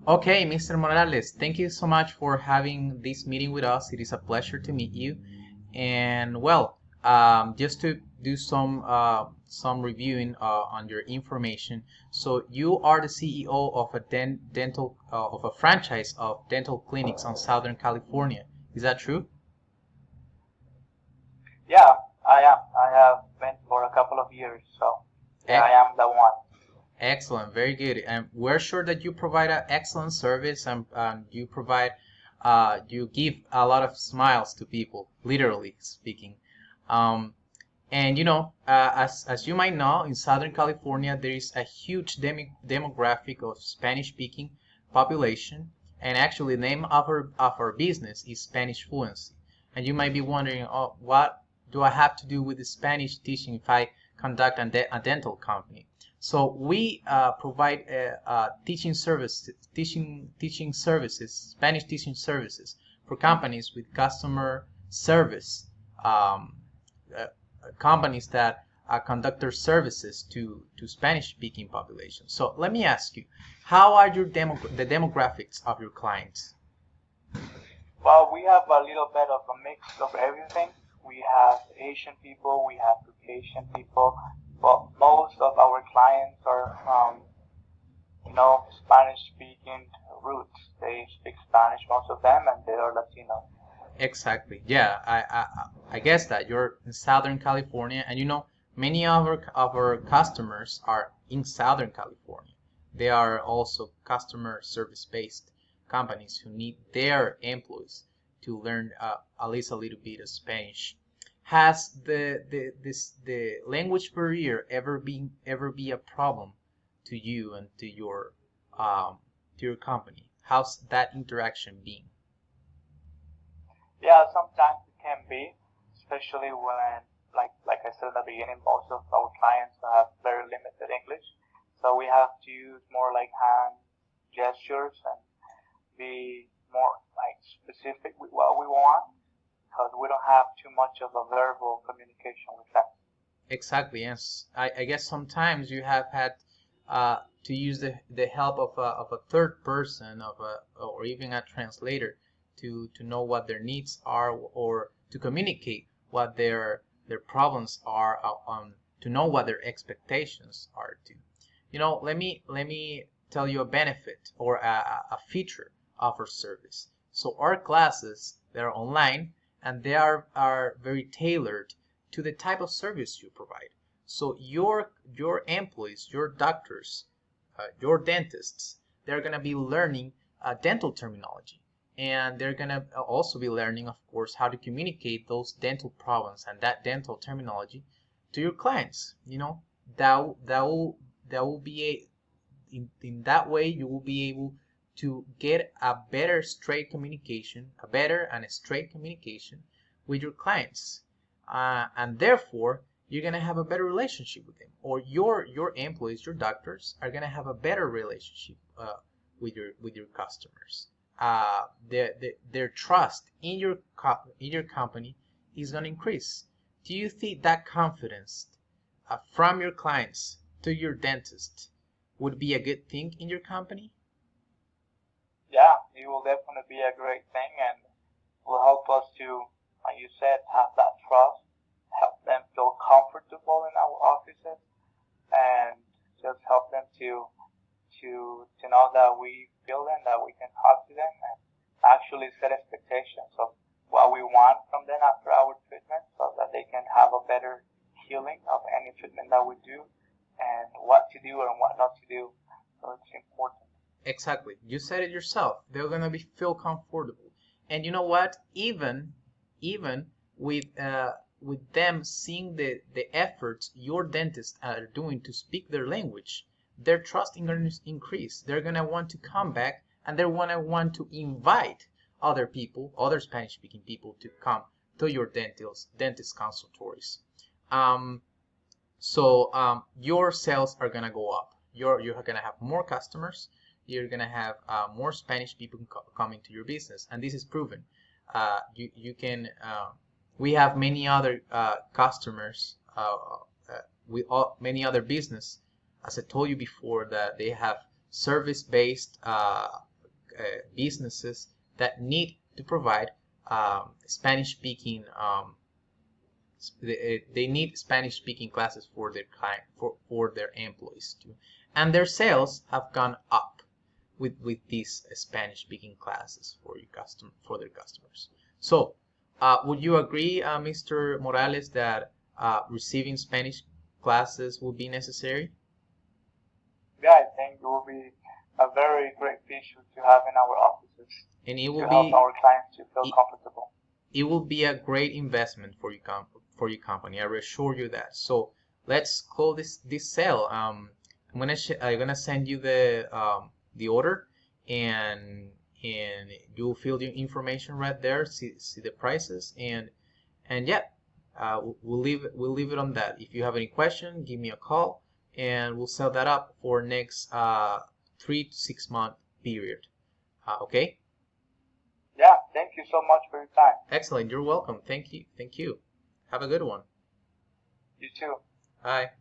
Okay, Mr. Morales, thank you so much for having this meeting with us. It is a pleasure to meet you. And well, just to do some reviewing on your information. So you are the CEO of a dental of a franchise of dental clinics on Southern California. Is that true? Yeah, I am. I have been for a couple of years, so yeah, I Ec- am the one. Excellent, very good. And we're sure that you provide an excellent service and you provide you give a lot of smiles to people, literally speaking. Um, And as you might know, in Southern California, there is a huge demographic of Spanish-speaking population, and actually, the name of our business is Spanish Fluency. And you might be wondering, oh, what do I have to do with the Spanish teaching if I conduct a dental company? So we provide teaching services, Spanish teaching services for companies with customer service. Um, uh, Companies that conduct their services to Spanish-speaking populations. So let me ask you, how are the demographics of your clients? Well, we have a little bit of a mix of everything. We have Asian people, we have Caucasian people, but most of our clients are Spanish-speaking roots. They speak Spanish, most of them, and they are Latino. Exactly. Yeah, I guess that you're in Southern California, and many of our customers are in Southern California. They are also customer service based companies who need their employees to learn at least a little bit of Spanish. Has the language barrier ever be a problem to you and um to your company? How's that interaction been? Yeah, sometimes it can be, especially when, like I said at the beginning, most of our clients have very limited English, so we have to use more like hand gestures and be more like specific with what we want because we don't have too much of a verbal communication with them. Exactly, yes. I guess sometimes you have had to use the help of a third person or even a translator to know what their needs are or to communicate what their problems are to know what their expectations are too. Let me tell you a benefit or a feature of our service. So our classes, they're online and they are very tailored to the type of service you provide. So your employees, your doctors, your dentists, they're gonna be learning dental terminology, and they're gonna also be learning, of course, how to communicate those dental problems and that dental terminology to your clients. That will be in that way you will be able to get a better straight communication, a better and straight communication with your clients, and therefore you're gonna have a better relationship with them, or your employees, your doctors, are gonna have a better relationship with your customers. Their trust in your company is gonna increase. Do you think that confidence from your clients to your dentist would be a good thing in your company? Yeah, it will definitely be a great thing and will help us to, like you said, have that trust, help them feel comfortable in our offices, and just help them to know that we feel them, that we can talk to them, and actually set expectations of what we want from them after our treatment, so that they can have a better healing of any treatment that we do, and what to do and what not to do. So it's important. Exactly. You said it yourself. They're gonna be feel comfortable. And you know what? Even with them seeing the efforts your dentists are doing to speak their language, their trust is gonna increase. They're gonna want to come back and they're gonna want to invite other people, other Spanish speaking people to come to your dentist consultories. Um, so your sales are gonna go up. You're gonna have more customers. You're gonna have more Spanish people coming to your business, and this is proven. You can. We have many other customers. Many other business, as I told you before, that they have service-based businesses that need to provide Spanish-speaking. They need Spanish-speaking classes for their for their employees too, and their sales have gone up with these Spanish-speaking classes for their customers. So, would you agree, Mr. Morales, that receiving Spanish classes will be necessary? Yeah, I think it will be a very great feature to have in our offices And to help our clients to feel comfortable. It will be a great investment for your company. I reassure you that. So let's call this sale. I'm gonna send you the order, and you'll fill the information right there. See the prices, and yeah, we'll leave it on that. If you have any question, give me a call, and we'll set that up for next 3 to 6 month period. Okay. Yeah, thank you so much for your time. Excellent. You're welcome. Thank you. Have a good one. You too. Bye.